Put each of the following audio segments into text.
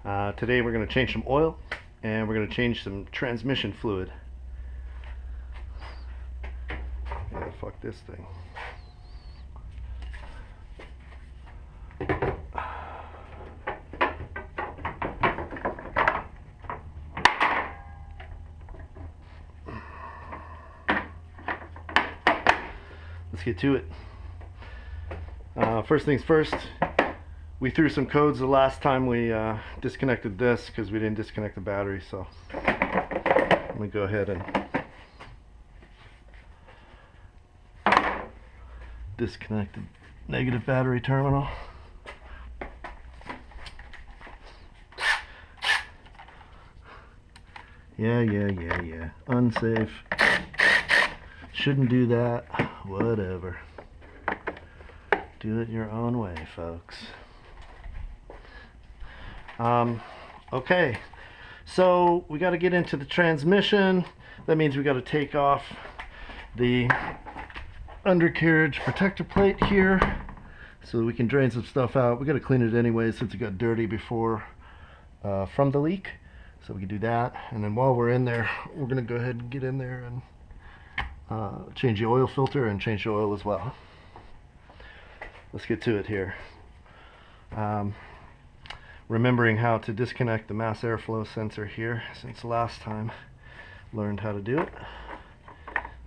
Today we're going to change some oil and we're going to change some transmission fluid. Yeah, fuck this thing. Let's get to it. First things first, we threw some codes the last time we disconnected this because we didn't disconnect the battery, so let me go ahead and disconnect the negative battery terminal. Yeah. Unsafe. Shouldn't do that. Whatever. Do it your own way, folks. Okay, so we got to get into the transmission. That means we got to take off the undercarriage protector plate here so that we can drain some stuff out. We got to clean it anyway since it got dirty before from the leak, so we can do that. And then while we're in there, we're going to go ahead and get in there and change the oil filter and change the oil as well. Let's get to it here. Remembering how to disconnect the mass airflow sensor here since last time. Learned how to do it.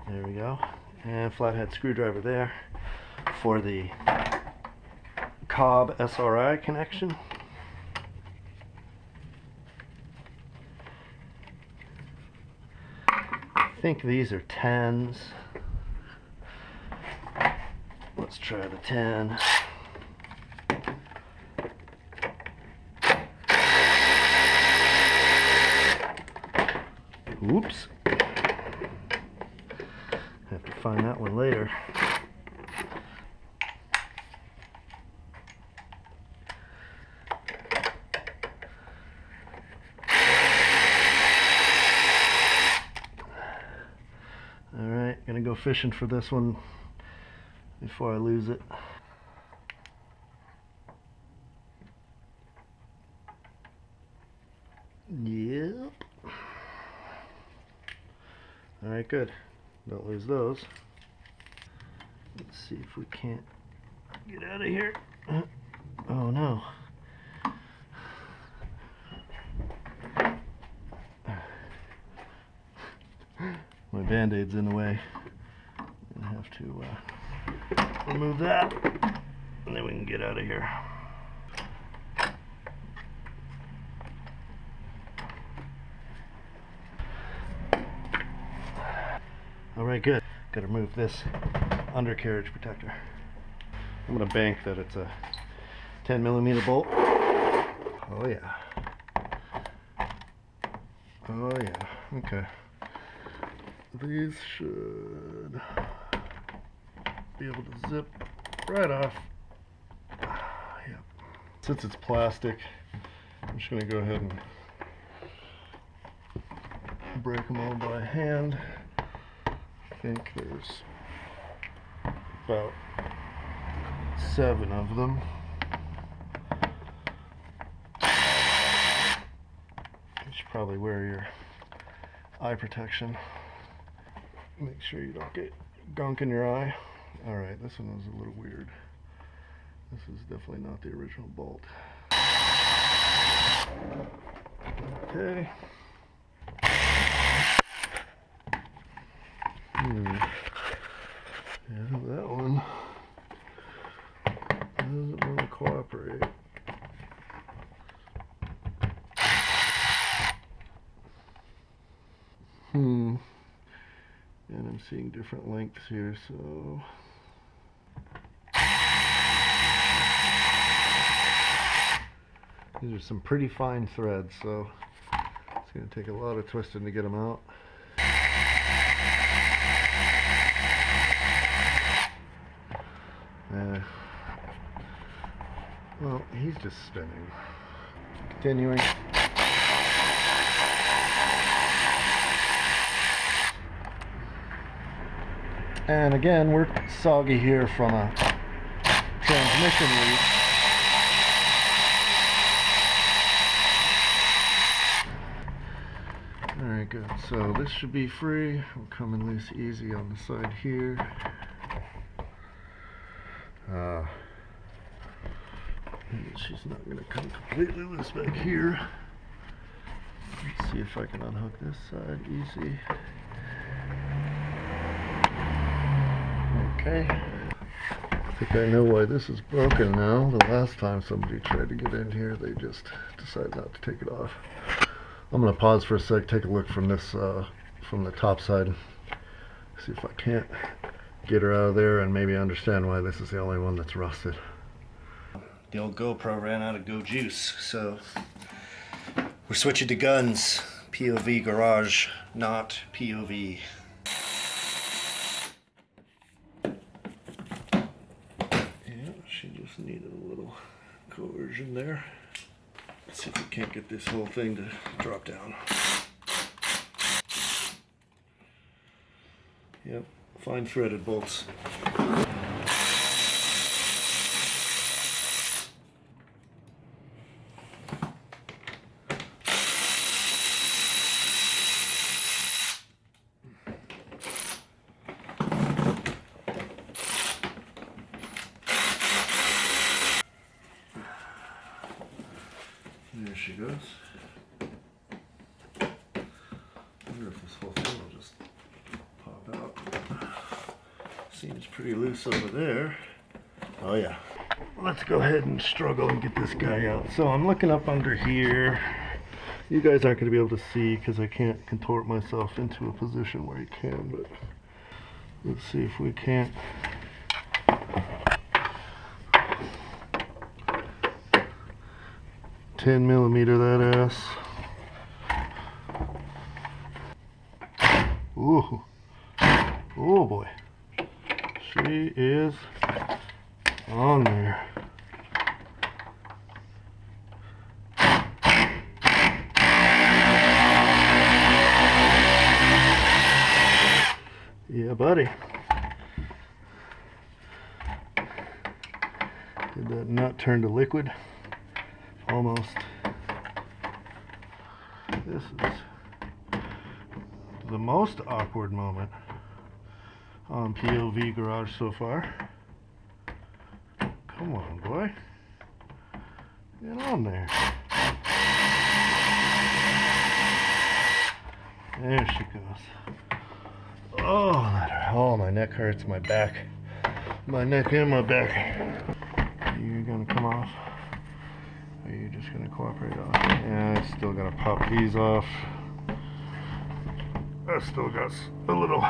There we go. And flathead screwdriver there for the Cobb SRI connection. I think these are 10s. Let's try the 10. Oops. Have to find that one later. Alright, gonna go fishing for this one before I lose it. Yep. Alright, good. Don't lose those. Let's see if we can't get out of here. Oh no. My band-aid's in the way. I'm gonna have to remove that, and then we can get out of here. Alright, good. Gotta remove this undercarriage protector. I'm gonna bank that it's a 10mm bolt. Oh yeah. Oh yeah. Okay. These should be able to zip right off. Yep. Since it's plastic, I'm just gonna go ahead and break them all by hand. I think there's about 7 of them. You should probably wear your eye protection. Make sure you don't get gunk in your eye. Alright, this one was a little weird. This is definitely not the original bolt. Okay. Yeah, that one doesn't want to cooperate. And I'm seeing different lengths here, so these are some pretty fine threads, so it's going to take a lot of twisting to get them out. Well, he's just spinning. Continuing. And again, we're soggy here from a transmission leak. good. So this should be free. I'm coming loose easy on the side here. She's not going to come completely loose back here. Let's see if I can unhook this side easy. Okay. I think I know why this is broken now. The last time somebody tried to get in here, they just decided not to take it off. I'm going to pause for a sec, take a look from this, from the top side. See if I can't get her out of there and maybe understand why this is the only one that's rusted. The old GoPro ran out of go juice, so we're switching to guns. POV Garage, not POV. Yeah, she just needed a little coercion there. Let's see if we can't get this whole thing to drop down. Yep, fine threaded bolts. There she goes. I wonder if this whole thing will just pop out. Seems pretty loose over there. Oh yeah. Let's go ahead and struggle and get this guy out. So I'm looking up under here. You guys aren't going to be able to see because I can't contort myself into a position where you can, but let's see if we can't. $10mm that ass. Ooh. Oh boy. She is on there. Yeah, buddy. Did that nut turn to liquid? Almost. This is the most awkward moment on POV Garage so far. Come on, boy. Get on there. There she goes. Oh, that hurt. Oh, my neck hurts. My back. My neck and my back. You're gonna come off. Are you just gonna cooperate off? Yeah, I still gotta pop these off. I still got a little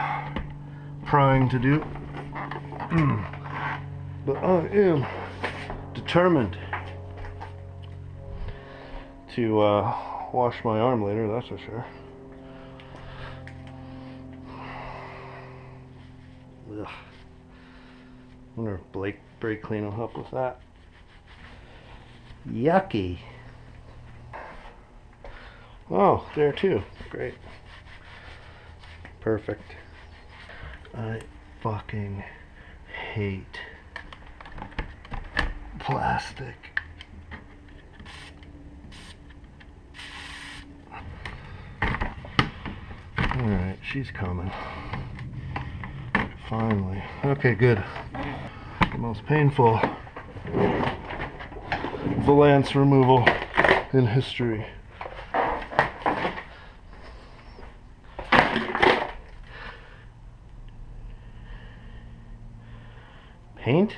prying to do. But I am determined to wash my arm later, that's for sure. Ugh. I wonder if brake clean will help with that. Yucky. Oh, there too. Great. Perfect. I fucking hate plastic. Alright, she's coming. Finally. Okay, good. The most painful valance removal in history. Paint?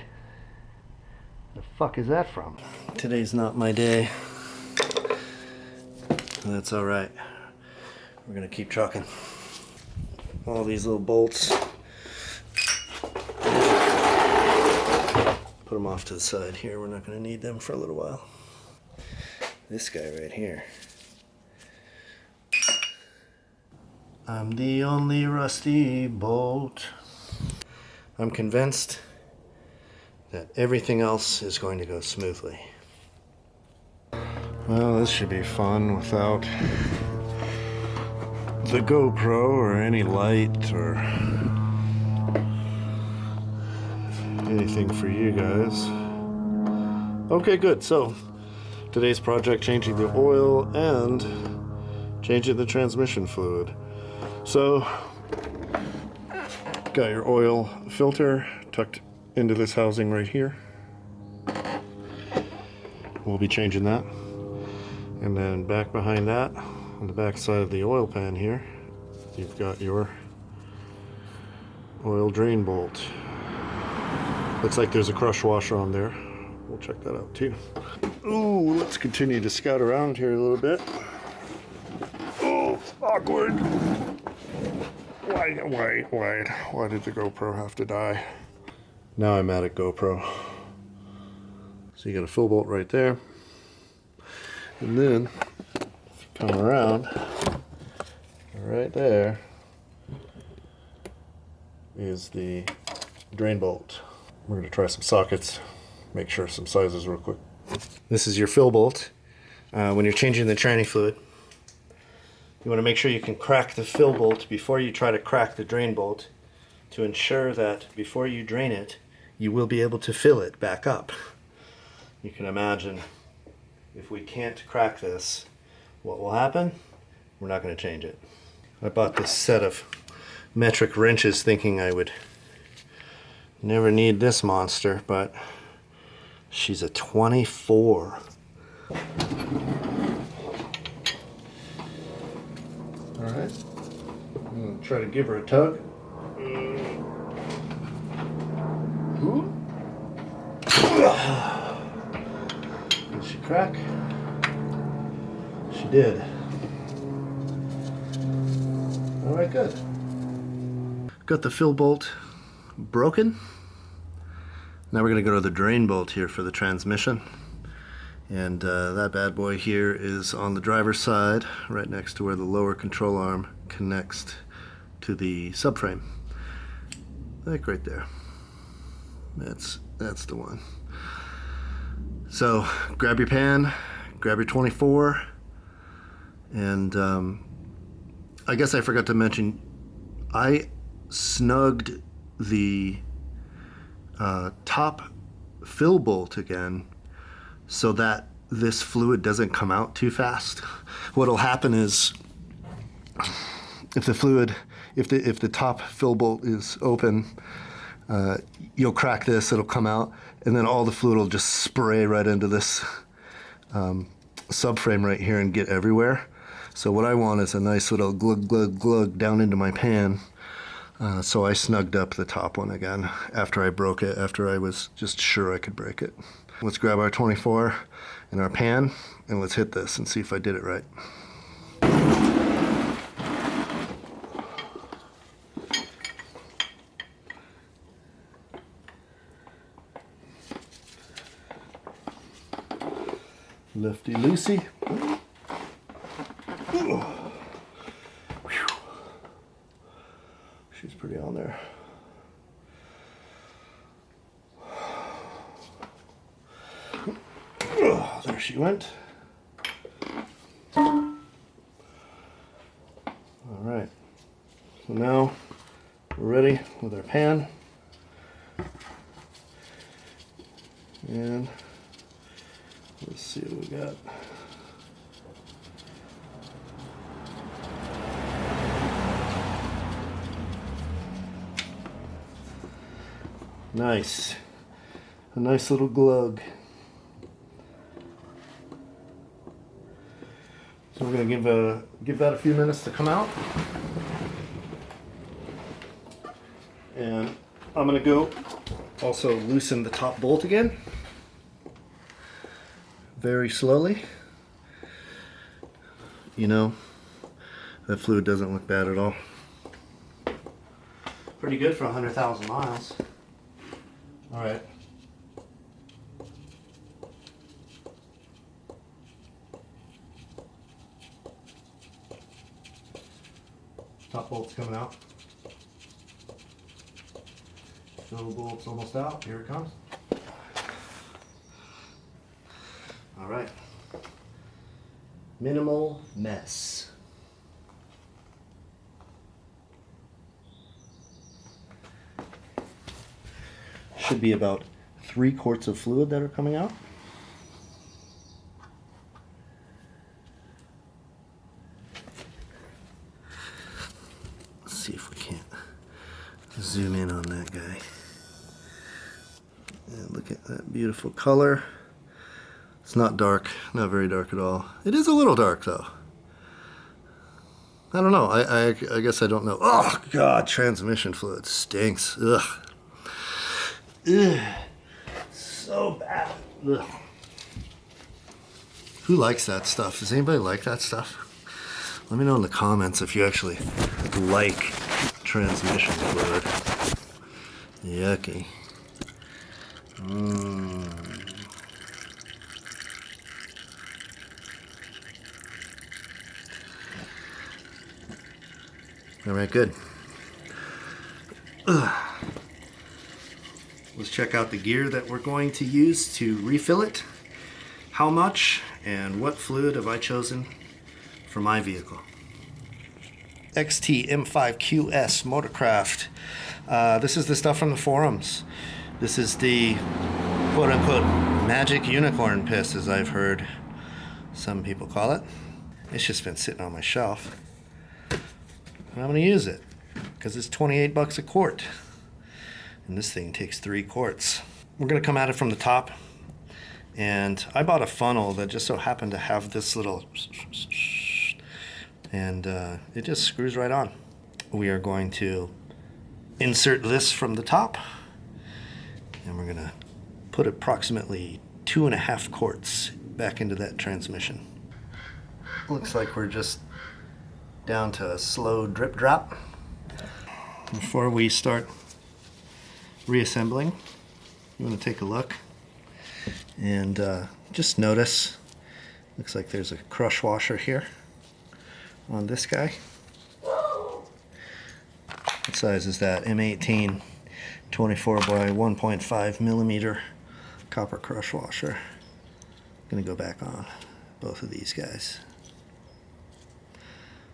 The fuck is that from? Today's not my day. That's alright. We're gonna keep trucking. All these little bolts. Put them off to the side here. We're not going to need them for a little while. This guy right here. I'm the only rusty bolt. I'm convinced that everything else is going to go smoothly. Well, this should be fun without the GoPro or any light or anything for you guys. Okay, good. So today's project, changing the oil and changing the transmission fluid. So, got your oil filter tucked into this housing right here. We'll be changing that. And then back behind that, on the back side of the oil pan here, you've got your oil drain bolt. Looks like there's a crush washer on there. We'll check that out too. Ooh, let's continue to scout around here a little bit. Oh, awkward. Why did the GoPro have to die? Now I'm mad at GoPro. So you got a fill bolt right there. And then, if you come around, right there is the drain bolt. We're going to try some sockets, make sure some sizes real quick. This is your fill bolt. When you're changing the tranny fluid, you want to make sure you can crack the fill bolt before you try to crack the drain bolt to ensure that before you drain it, you will be able to fill it back up. You can imagine if we can't crack this, what will happen? We're not going to change it. I bought this set of metric wrenches thinking I would never need this monster, but she's a 24. Alright, I'm going to try to give her a tug. Ooh. Did she crack? She did. Alright, good. Got the fill bolt broken. Now we're going to go to the drain bolt here for the transmission. And that bad boy here is on the driver's side, right next to where the lower control arm connects to the subframe. Like right there. That's the one. So grab your pan, grab your 24, and I guess I forgot to mention, I snugged the top fill bolt again so that this fluid doesn't come out too fast. What'll happen is if the top fill bolt is open, you'll crack this, it'll come out, and then all the fluid will just spray right into this subframe right here and get everywhere. So what I want is a nice little glug glug glug down into my pan. So I snugged up the top one again after I broke it, after I was just sure I could break it. Let's grab our 24 and our pan and let's hit this and see if I did it right. Lefty loosey. She's pretty on there. There she went. All right. So now we're ready with our pan. And let's see what we got. Nice. A nice little glug. So we're going to give that a few minutes to come out. And I'm going to go also loosen the top bolt again. Very slowly. You know, that fluid doesn't look bad at all. Pretty good for 100,000 miles. All right. Top bolt's coming out. Fill bolt's almost out. Here it comes. All right. Minimal mess. Should be about 3 quarts of fluid that are coming out. that guy. And look at that beautiful color. It's not dark, not very dark at all. It is a little dark though. I don't know, I guess I don't know. Oh God, transmission fluid stinks. Ugh. Ugh. So bad. Ugh. Who likes that stuff? Does anybody like that stuff? Let me know in the comments if you actually like transmission fluid. Yucky. All right, good. Let's check out the gear that we're going to use to refill it. How much and what fluid have I chosen for my vehicle? XT M5QS Motorcraft. This is the stuff from the forums. This is the quote-unquote magic unicorn piss, as I've heard some people call it. It's just been sitting on my shelf. And I'm going to use it because it's 28 bucks a quart. And this thing takes 3 quarts. We're going to come at it from the top. And I bought a funnel that just so happened to have this little... And it just screws right on. We are going to insert this from the top. And we're going to put approximately 2.5 quarts back into that transmission. Looks like we're just down to a slow drip drop. Before we start reassembling, you want to take a look and just notice, looks like there's a crush washer here on this guy. What size is that? M18 24 by 1.5 millimeter copper crush washer. Gonna go back on both of these guys.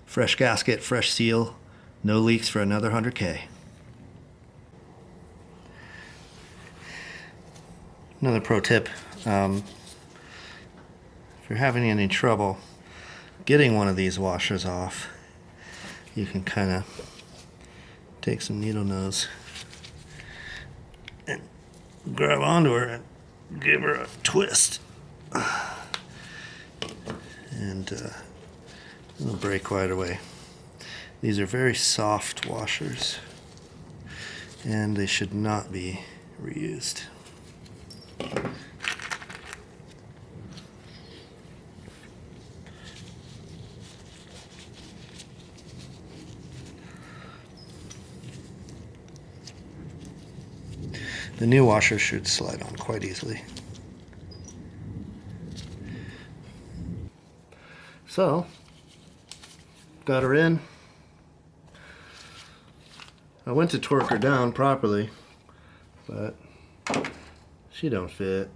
Fresh gasket, fresh seal, no leaks for another 100K. Another pro tip, if you're having any trouble getting one of these washers off, you can kind of take some needle nose and grab onto her and give her a twist. And it'll break right away. These are very soft washers and they should not be reused. The new washer should slide on quite easily. So, got her in. I went to torque her down properly, but she don't fit.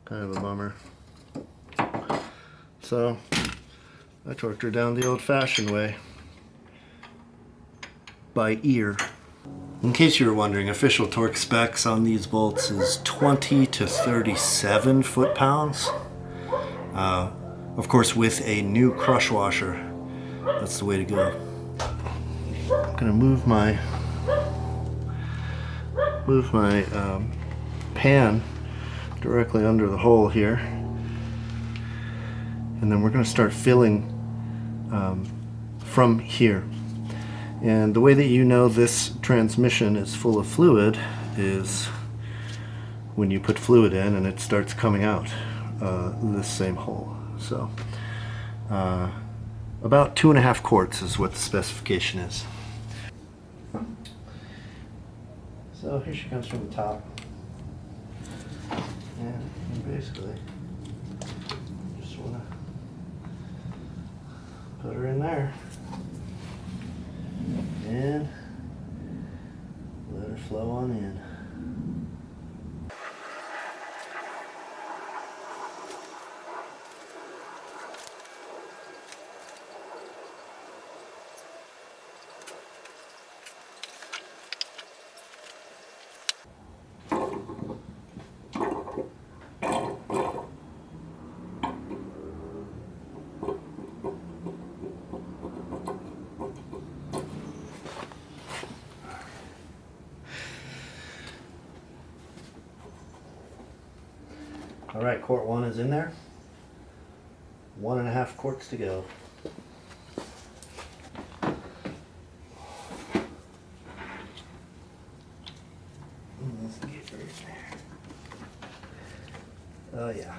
Kind of a bummer. So, I torqued her down the old-fashioned way. By ear. In case you were wondering, official torque specs on these bolts is 20 to 37 foot-pounds. Of course, with a new crush washer, that's the way to go. I'm gonna move my pan directly under the hole here, and then we're gonna start filling from here. And the way that you know this transmission is full of fluid is when you put fluid in and it starts coming out this same hole. So about 2.5 quarts is what the specification is. So here she comes from the top. And basically just want to put her in there and let her flow on in. All right, quart 1 is in there. 1.5 quarts to go. Let's get right there. Oh yeah.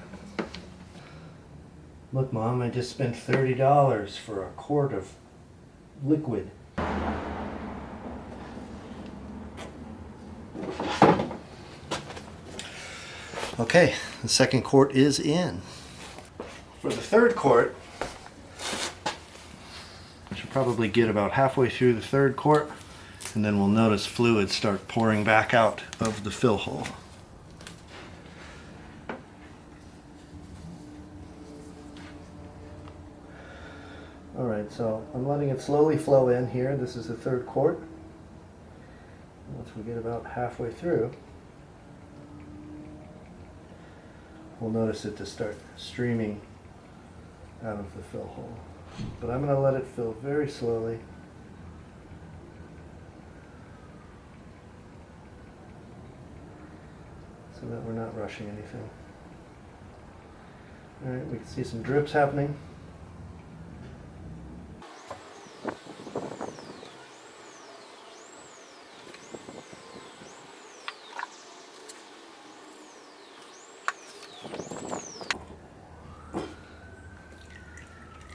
Look, Mom, I just spent $30 for a quart of liquid. Okay, the second quart is in. For the third quart, I should probably get about halfway through the third quart, and then we'll notice fluid start pouring back out of the fill hole. Alright, so I'm letting it slowly flow in here. This is the third quart. Once we get about halfway through, we'll notice it to start streaming out of the fill hole. But I'm going to let it fill very slowly. So that we're not rushing anything. Alright, we can see some drips happening.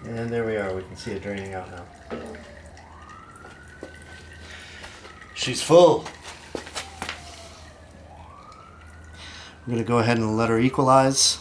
And there we are, we can see it draining out now. She's full. I'm going to go ahead and let her equalize.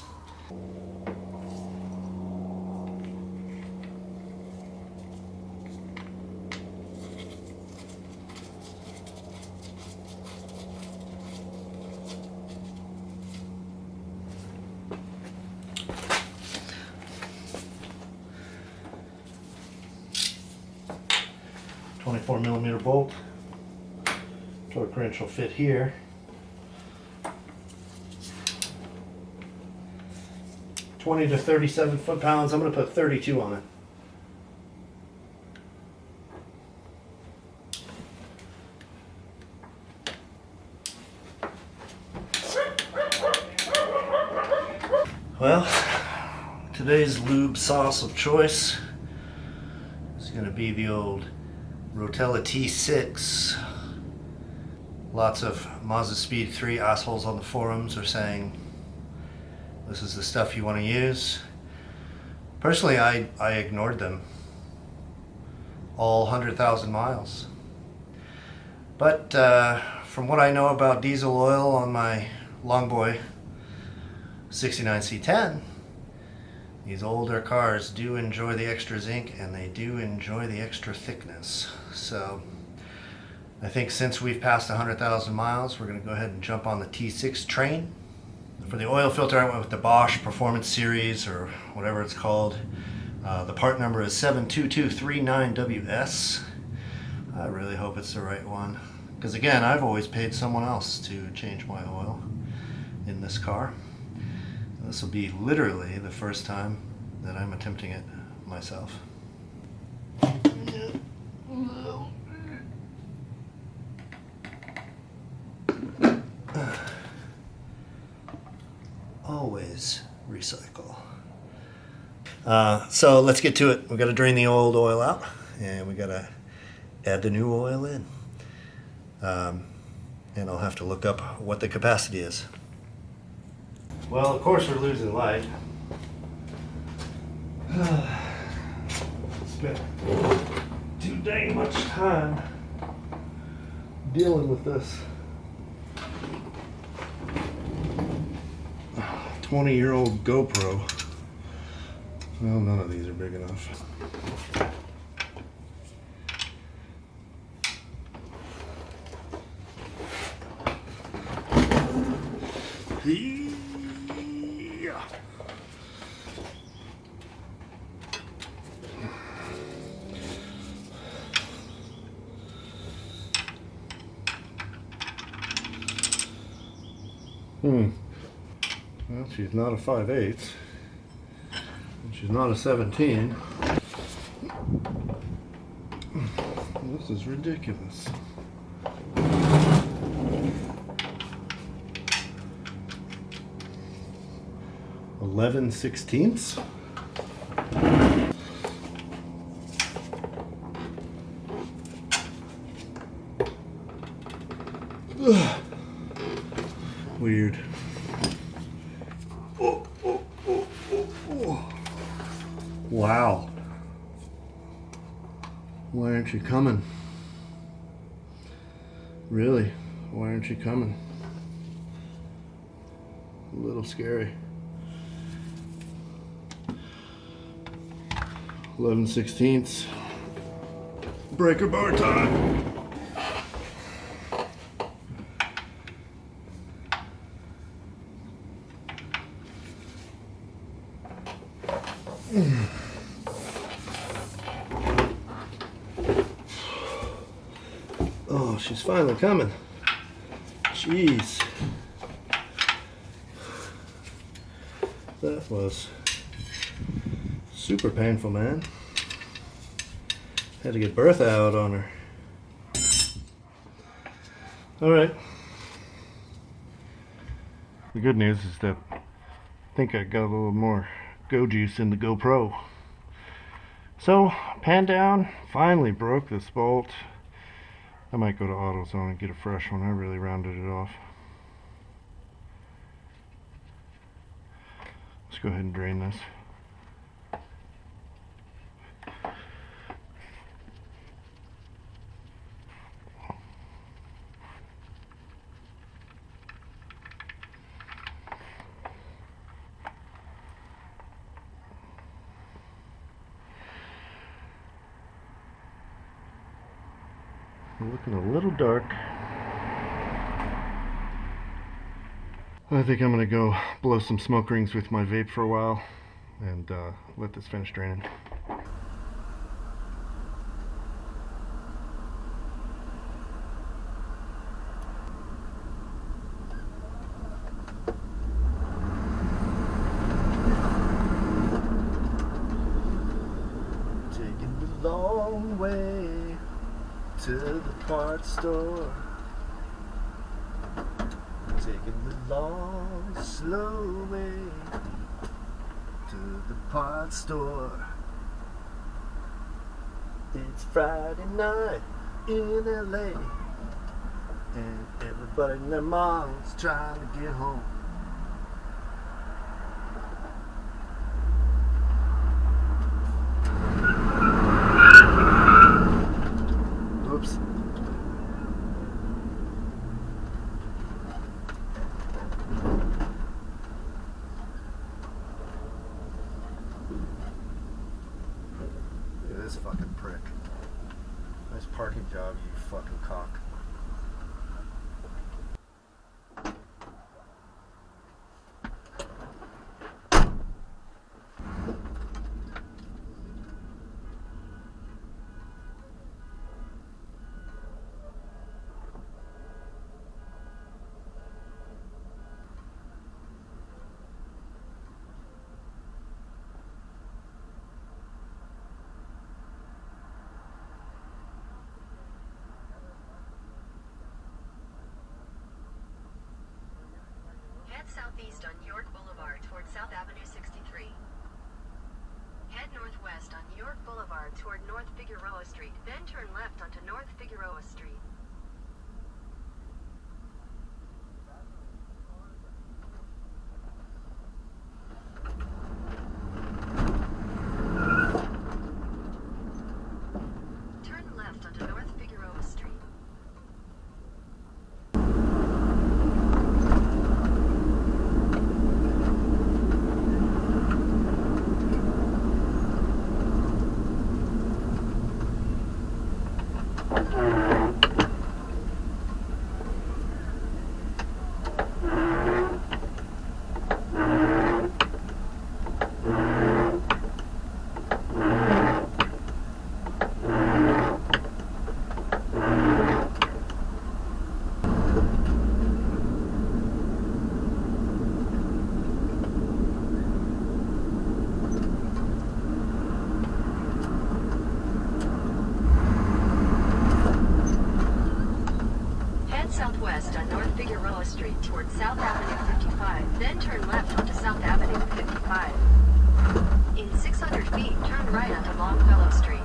.24mm bolt. Torque wrench will fit here. 20 to 37 foot-pounds. I'm going to put 32 on it. Well, today's lube sauce of choice is going to be the old Rotella T6. Lots of Mazda Speed 3 assholes on the forums are saying this is the stuff you want to use. Personally, I ignored them all 100,000 miles. But from what I know about diesel oil on my Longboy 69 C10, these older cars do enjoy the extra zinc and they do enjoy the extra thickness. So I think since we've passed 100,000 miles, we're going to go ahead and jump on the T6 train. For the oil filter, I went with the Bosch Performance Series, or whatever it's called. The part number is 72239WS. I really hope it's the right one. Because again, I've always paid someone else to change my oil in this car. This will be literally the first time that I'm attempting it myself. Always recycle. So let's get to it. We've got to drain the old oil out and we got to add the new oil in. And I'll have to look up what the capacity is. Well, of course we're losing light. Spent too dang much time dealing with this 20-year-old GoPro. Well, none of these are big enough. Yeah. Well, she's not a 5/8. And she's not a 17. This is ridiculous. 11/16. Ugh. Weird. Oh, oh, oh, oh, oh. Wow. Why aren't you coming? Really? Why aren't you coming? A little scary. 11/16. Breaker bar time. Oh, she's finally coming. Jeez. That was super painful, man. Had to get Bertha out on her. Alright. The good news is that I think I got a little more go juice in the GoPro. So, pan down, finally broke this bolt. I might go to AutoZone and get a fresh one. I really rounded it off. Let's go ahead and drain this. We're looking a little dark. I think I'm gonna go blow some smoke rings with my vape for a while and let this finish draining. Taking the long way to the quart store, taking the long, slow way to the quart store. It's Friday night in LA, and everybody in their mom's trying to get home. Oops. Look at this fucking prick. Nice parking job, you fucking cock. Southeast on New York Boulevard toward South Avenue 63. Head northwest on New York Boulevard toward North Figueroa Street, then turn left onto North Figueroa Street. Turn left onto North Figueroa Street. southwest on North Figueroa Street toward South Avenue 55, then turn left onto South Avenue 55. In 600 feet, turn right onto Longfellow Street.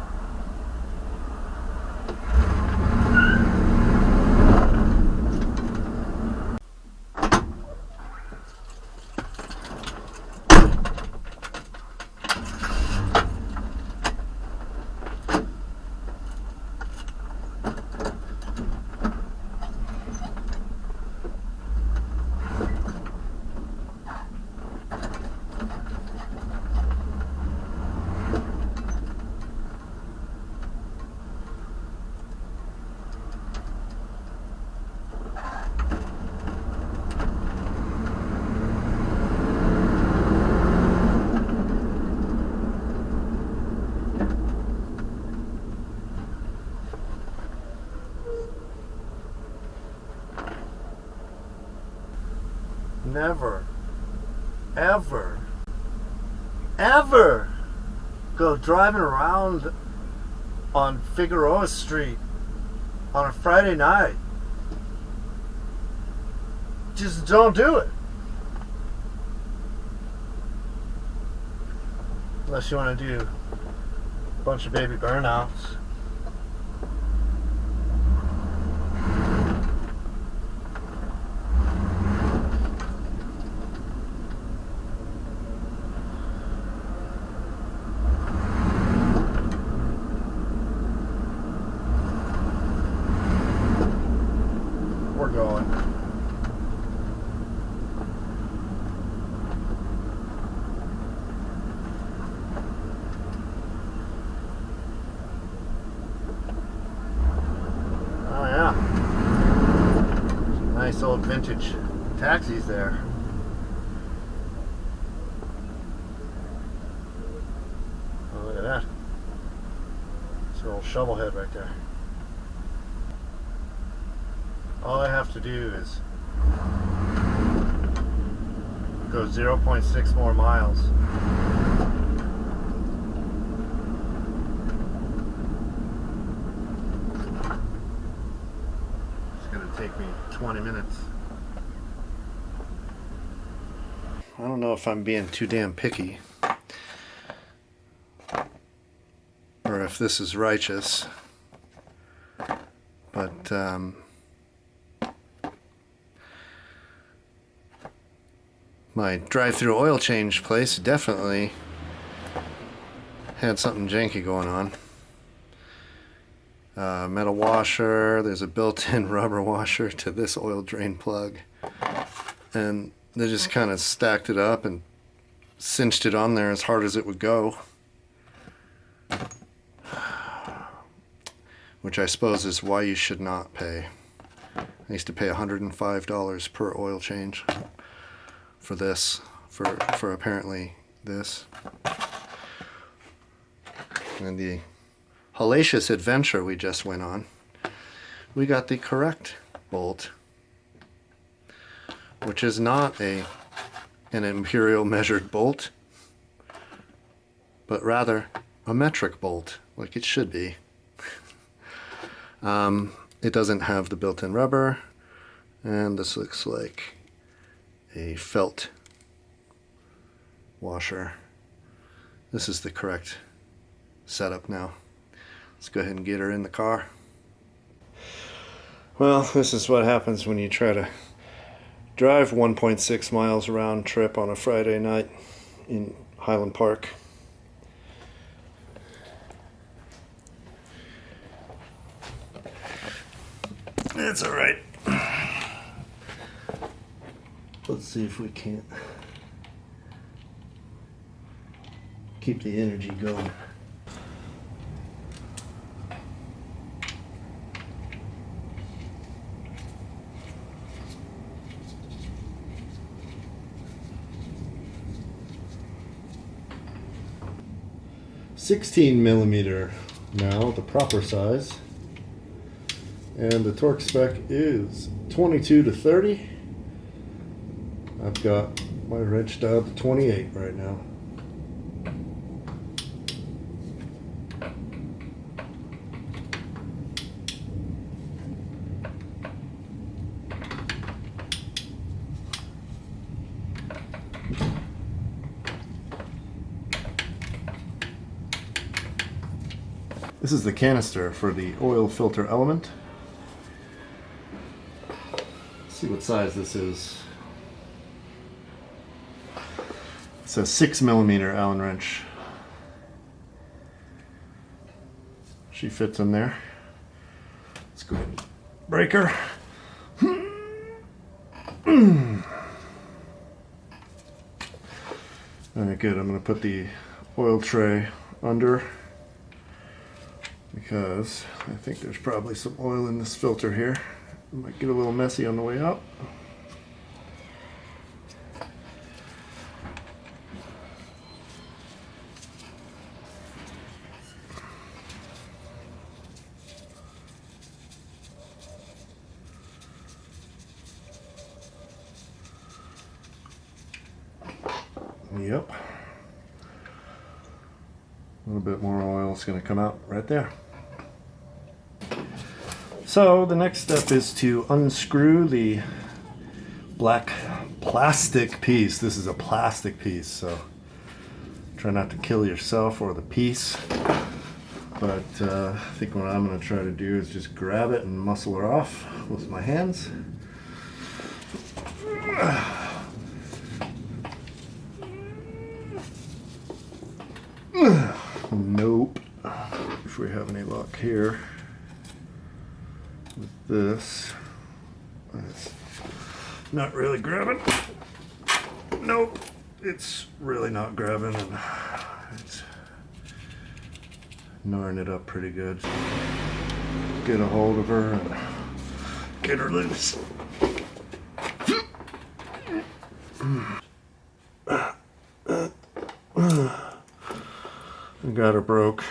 Never, ever, ever go driving around on Figueroa Street on a Friday night. Just don't do it. Unless you want to do a bunch of baby burnouts. We're going. Oh yeah. Some nice old vintage taxis there. Oh, look at that. It's an old shovel head right there. All I have to do is go 0.6 more miles. It's going to take me 20 minutes. I don't know if I'm being too damn picky, or if this is righteous, but my drive-through oil change place definitely had something janky going on. Metal washer, there's a built-in rubber washer to this oil drain plug, and they just kind of stacked it up and cinched it on there as hard as it would go, which I suppose is why you should not pay. I used to pay $105 per oil change for this, for apparently this. And the hellacious adventure we just went on, we got the correct bolt, which is not an imperial measured bolt, but rather a metric bolt, like it should be. It doesn't have the built-in rubber, and this looks like a felt washer. This is the correct setup now. Let's go ahead and get her in the car. Well, this is what happens when you try to drive 1.6 miles round trip on a Friday night in Highland Park. It's all right. Let's see if we can't keep the energy going. $16mm now, the proper size, and the torque spec is 22 to 30. I've got my wrench dialed to 28 right now. This is the canister for the oil filter element. Let's see what size this is. It's a 6mm Allen wrench. She fits in there. Let's go ahead and break her. Alright, good. I'm going to put the oil tray under because I think there's probably some oil in this filter here. It might get a little messy on the way out. Yep. A little bit more oil is going to come out right there. So the next step is to unscrew the black plastic piece. This is a plastic piece, so try not to kill yourself or the piece. But I think what I'm going to try to do is just grab it and muscle her off with my hands. Nope. If we have any luck here with this, it's not really grabbing. Nope, it's really not grabbing, and it's gnawing it up pretty good. Get a hold of her and get her loose. Got her broke.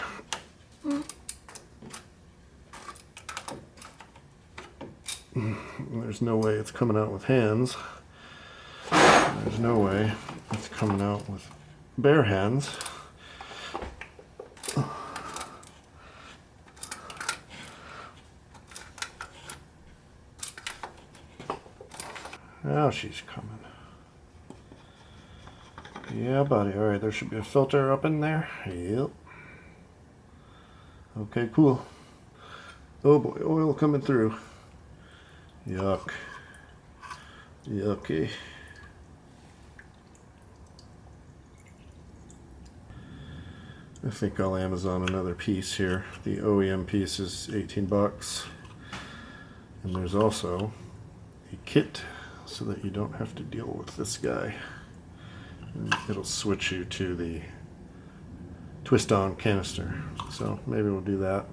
There's no way it's coming out with hands. There's no way it's coming out with bare hands. Now she's coming. Yeah, buddy. All right, there should be a filter up in there. Yep. Okay, cool. Oh boy, oil coming through. Yuck. Yucky. I think I'll Amazon another piece here. The OEM piece is 18 bucks. And there's also a kit so that you don't have to deal with this guy. And it'll switch you to the twist-on canister. So maybe we'll do that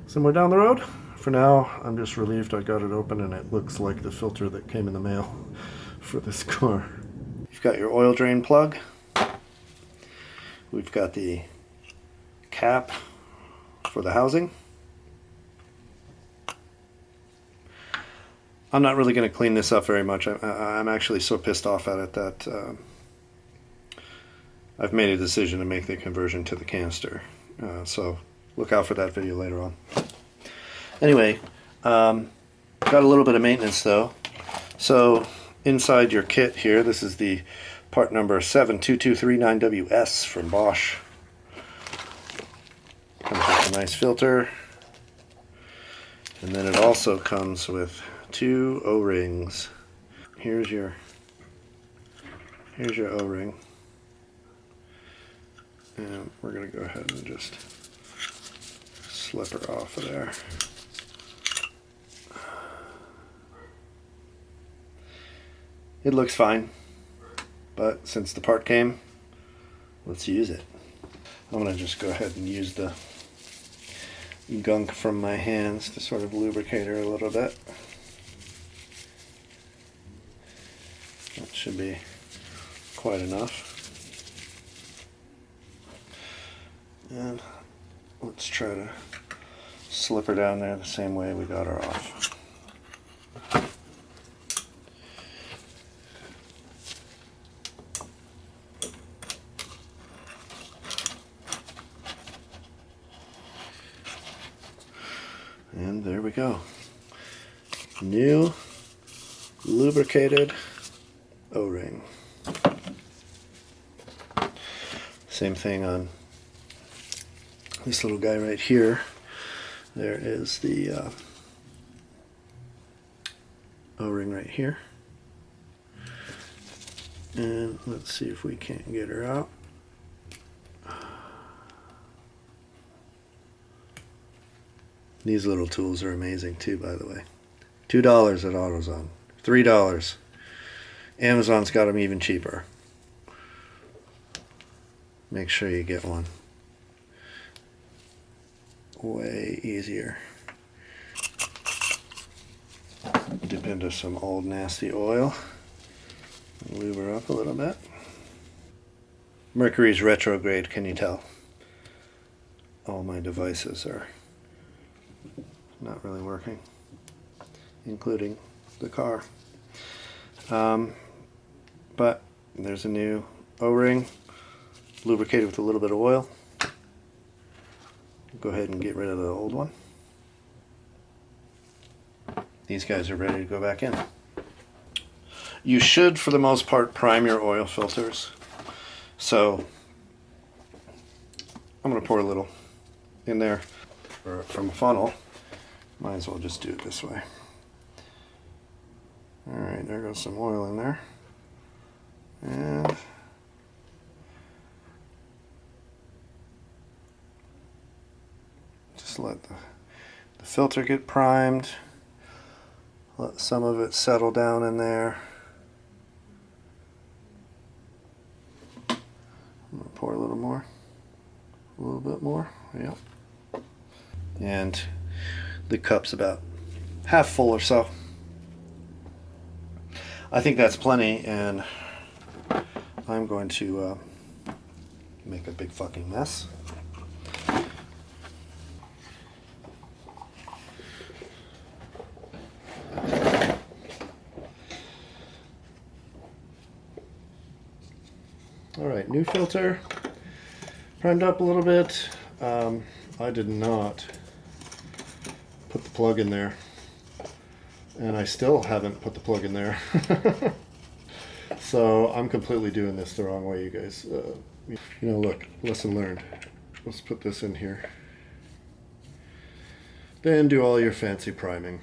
somewhere down the road. For now, I'm just relieved I got it open and it looks like the filter that came in the mail for this car. You've got your oil drain plug. We've got the cap for the housing. I'm not really going to clean this up very much. I'm actually so pissed off at it that I've made a decision to make the conversion to the canister. So look out for that video later on. Anyway, got a little bit of maintenance though. So inside your kit here, this is the part number 72239WS from Bosch. Comes with a nice filter. And then it also comes with 2 O-rings. Here's your O-ring. And we're going to go ahead and just slip her off of there. It looks fine, but since the part came, let's use it. I'm going to just go ahead and use the gunk from my hands to sort of lubricate her a little bit. That should be quite enough. And let's try to slip her down there the same way we got her off. And there we go. New lubricated O-ring. Same thing on this little guy right here, there is the O-ring right here. And let's see if we can't get her out. These little tools are amazing too, by the way. $2 at AutoZone. $3. Amazon's got them even cheaper. Make sure you get one. Way easier. Dip into some old nasty oil. Lube her up a little bit. Mercury's retrograde, can you tell? All my devices are not really working, including the car. But there's a new O-ring, lubricated with a little bit of oil. Go ahead and get rid of the old one. These guys are ready to go back in. You should, for the most part, prime your oil filters. So I'm going to pour a little in there from a funnel. Might as well just do it this way. Alright, there goes some oil in there. And just let the filter get primed. Let some of it settle down in there. I'm going to pour a little more. A little bit more. Yep. And the cup's about half full or so. I think that's plenty, and I'm going to make a big fucking mess. Alright, new filter. Primed up a little bit. I did not put the plug in there. And I still haven't put the plug in there. So I'm completely doing this the wrong way, you guys. You know, look, lesson learned. Let's put this in here. Then do all your fancy priming.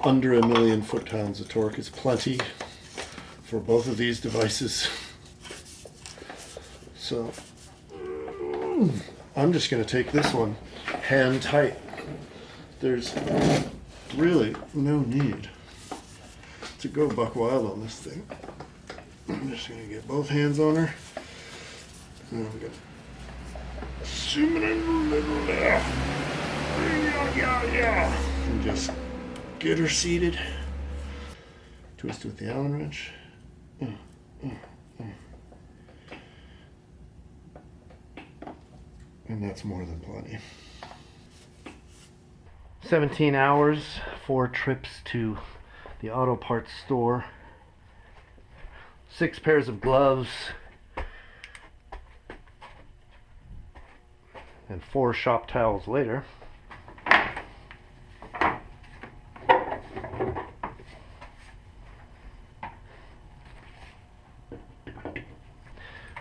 Under 1,000,000 foot-pounds of torque is plenty for both of these devices. So I'm just going to take this one hand tight. There's really no need to go buck wild on this thing. I'm just going to get both hands on her. And I'm going to zoom it in a little there. And just get her seated. Twist with the Allen wrench. And that's more than plenty. 17 hours, 4 trips to the auto parts store, 6 pairs of gloves, and 4 shop towels later.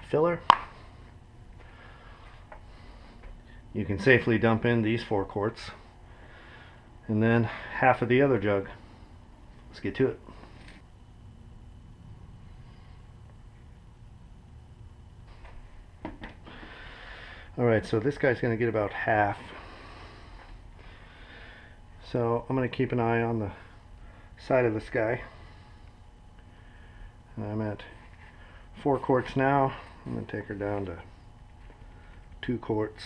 Filler. You can safely dump in these 4 quarts and then half of the other jug. Let's get to it. Alright, so this guy's going to get about half. So I'm going to keep an eye on the side of this guy. And I'm at 4 quarts now. I'm going to take her down to 2 quarts.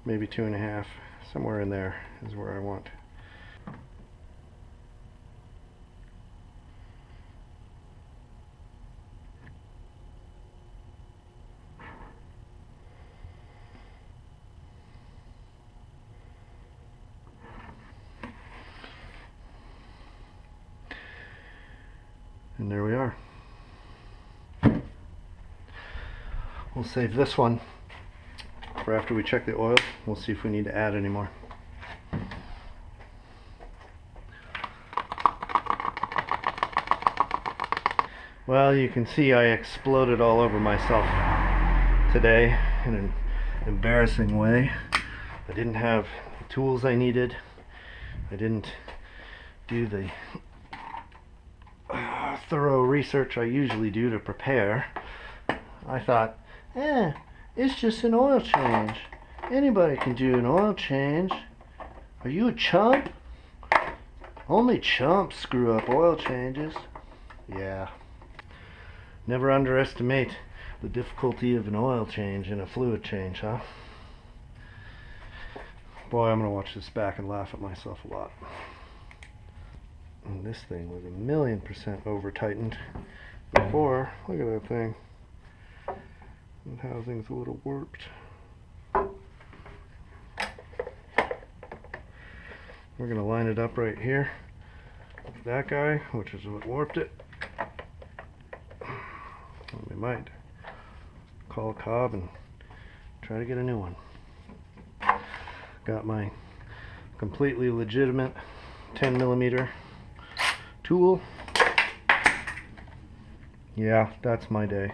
Maybe 2.5, somewhere in there is where I want. And there we are. We'll save this one for after we check the oil. We'll see if we need to add any more. Well, you can see I exploded all over myself today in an embarrassing way. I didn't have the tools I needed. I didn't do the thorough research I usually do to prepare. I thought, it's just an oil change. Anybody can do an oil change. Are you a chump? Only chumps screw up oil changes. Yeah. Never underestimate the difficulty of an oil change and a fluid change, huh? Boy, I'm gonna watch this back and laugh at myself a lot. And this thing was 1,000,000% over tightened before. Look at that thing. The housing's a little warped. We're gonna line it up right here with that guy, which is what warped it. And we might call Cobb and try to get a new one. Got my completely legitimate 10mm tool. Yeah, that's my day.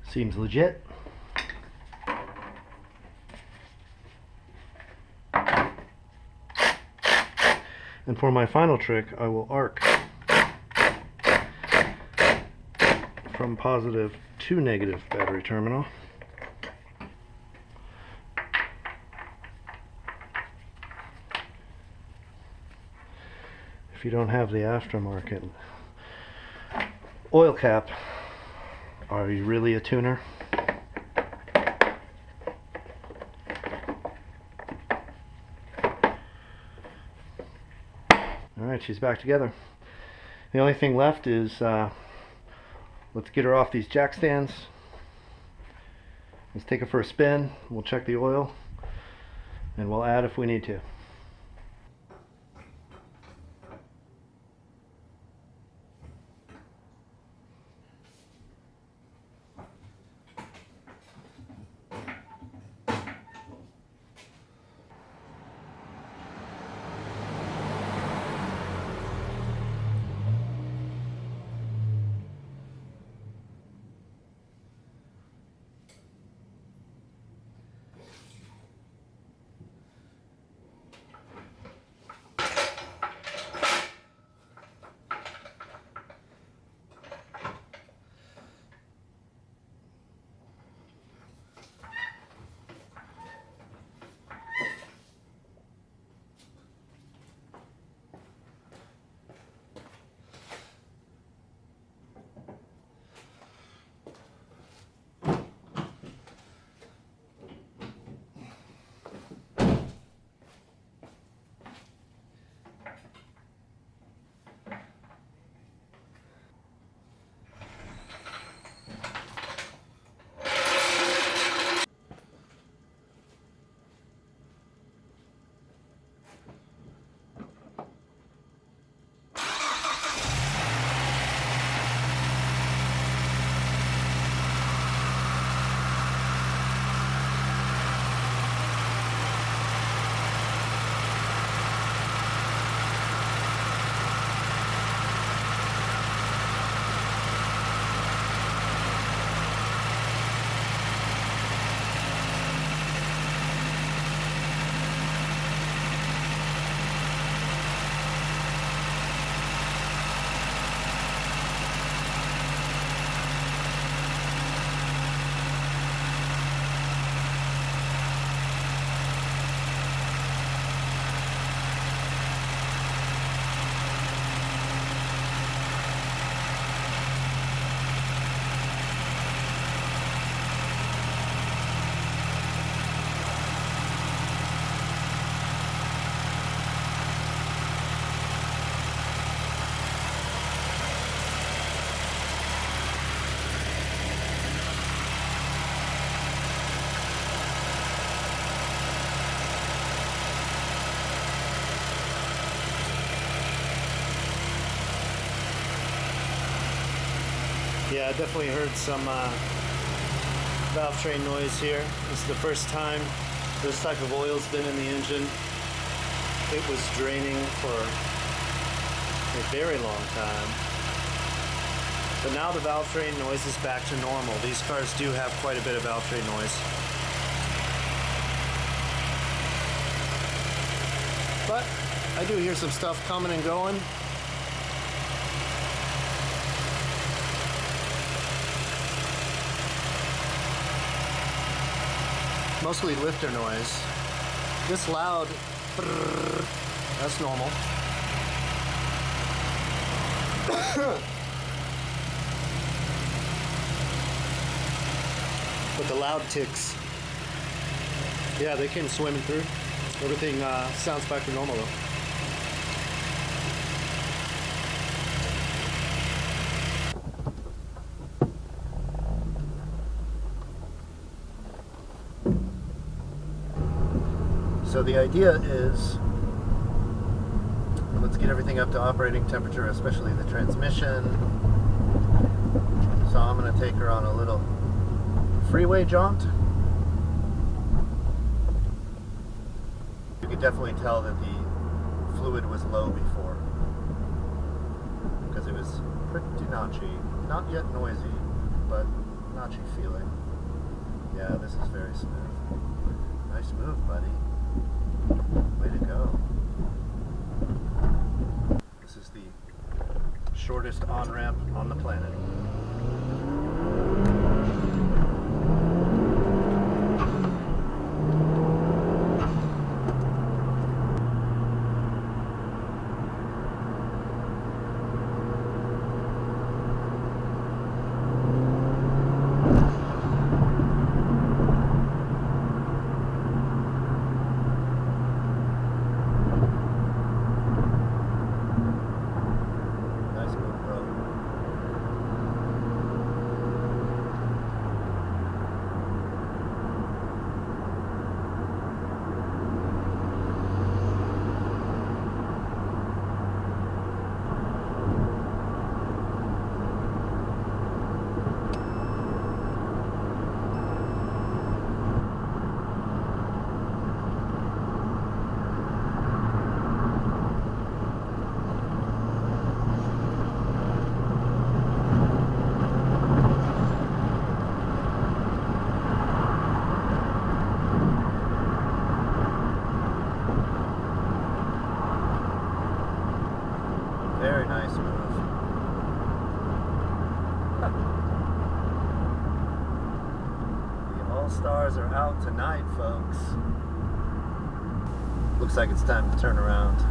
Seems legit. And for my final trick, I will arc from positive to negative battery terminal. If you don't have the aftermarket oil cap, are you really a tuner? Alright, she's back together. The only thing left is let's get her off these jack stands. Let's take her for a spin. We'll check the oil and we'll add if we need to. Yeah, I definitely heard some valve train noise here. This is the first time this type of oil's been in the engine. It was draining for a very long time. But now the valve train noise is back to normal. These cars do have quite a bit of valve train noise. But I do hear some stuff coming and going. Mostly lifter noise. This loud, that's normal. But the loud ticks, yeah, they came swimming through. Everything sounds back to normal though. So the idea is, let's get everything up to operating temperature, especially the transmission. So I'm going to take her on a little freeway jaunt. You could definitely tell that the fluid was low before, because it was pretty notchy. Not yet noisy, but notchy feeling. Yeah, this is very smooth. Nice move, buddy. Way to go. This is the shortest on-ramp on the planet. Very nice move. The All-Stars are out tonight, folks. Looks like it's time to turn around.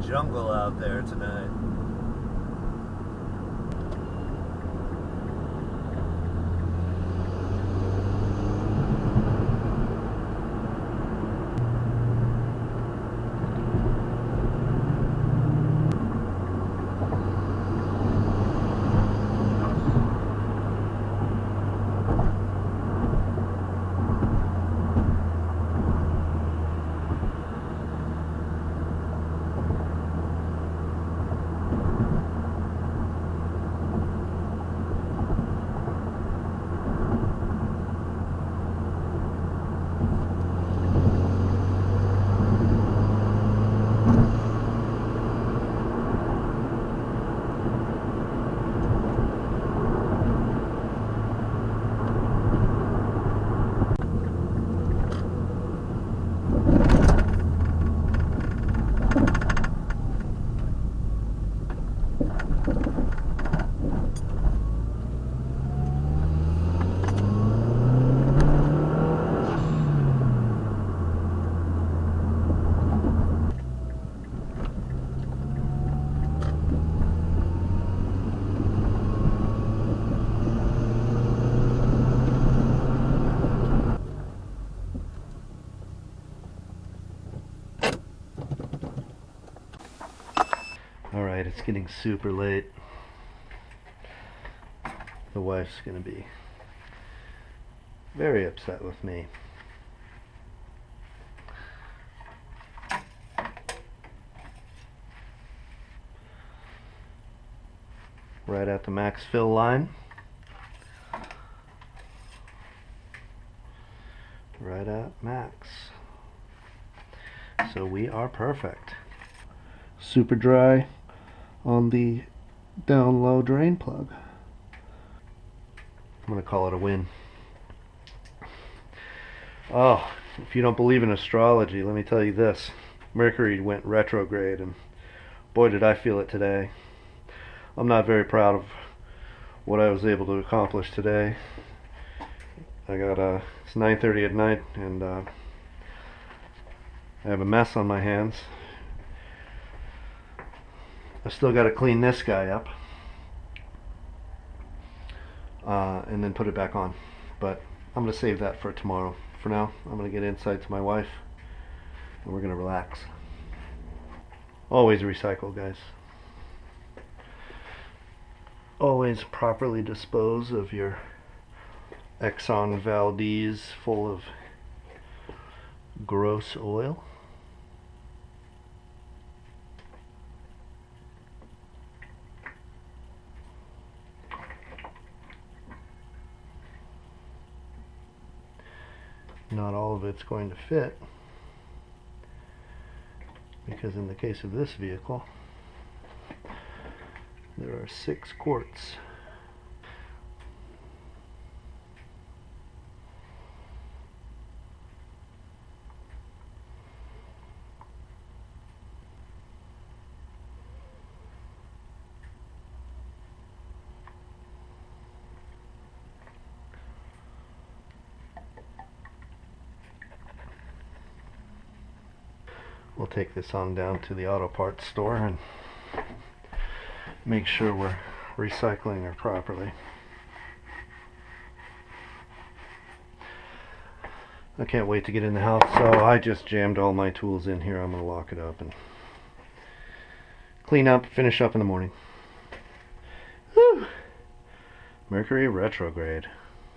Jungle out there tonight. Alright, it's getting super late. The wife's gonna be very upset with me. Right at the max fill line. Right at max. So we are perfect. Super dry on the down low drain plug. I'm gonna call it a win. Oh, if you don't believe in astrology, let me tell you this. Mercury went retrograde, and boy did I feel it today. I'm not very proud of what I was able to accomplish today. I got it's 9:30 at night, and I have a mess on my hands. I still got to clean this guy up, and then put it back on. But I'm going to save that for tomorrow. For now, I'm going to get inside to my wife, and we're going to relax. Always recycle, guys. Always properly dispose of your Exxon Valdez full of gross oil. Not all of it's going to fit, because in the case of this vehicle, there are 6 quarts. We'll take this on down to the auto parts store and make sure we're recycling her properly. I can't wait to get in the house, so I just jammed all my tools in here. I'm going to lock it up and clean up, finish up in the morning. Whew. Mercury retrograde.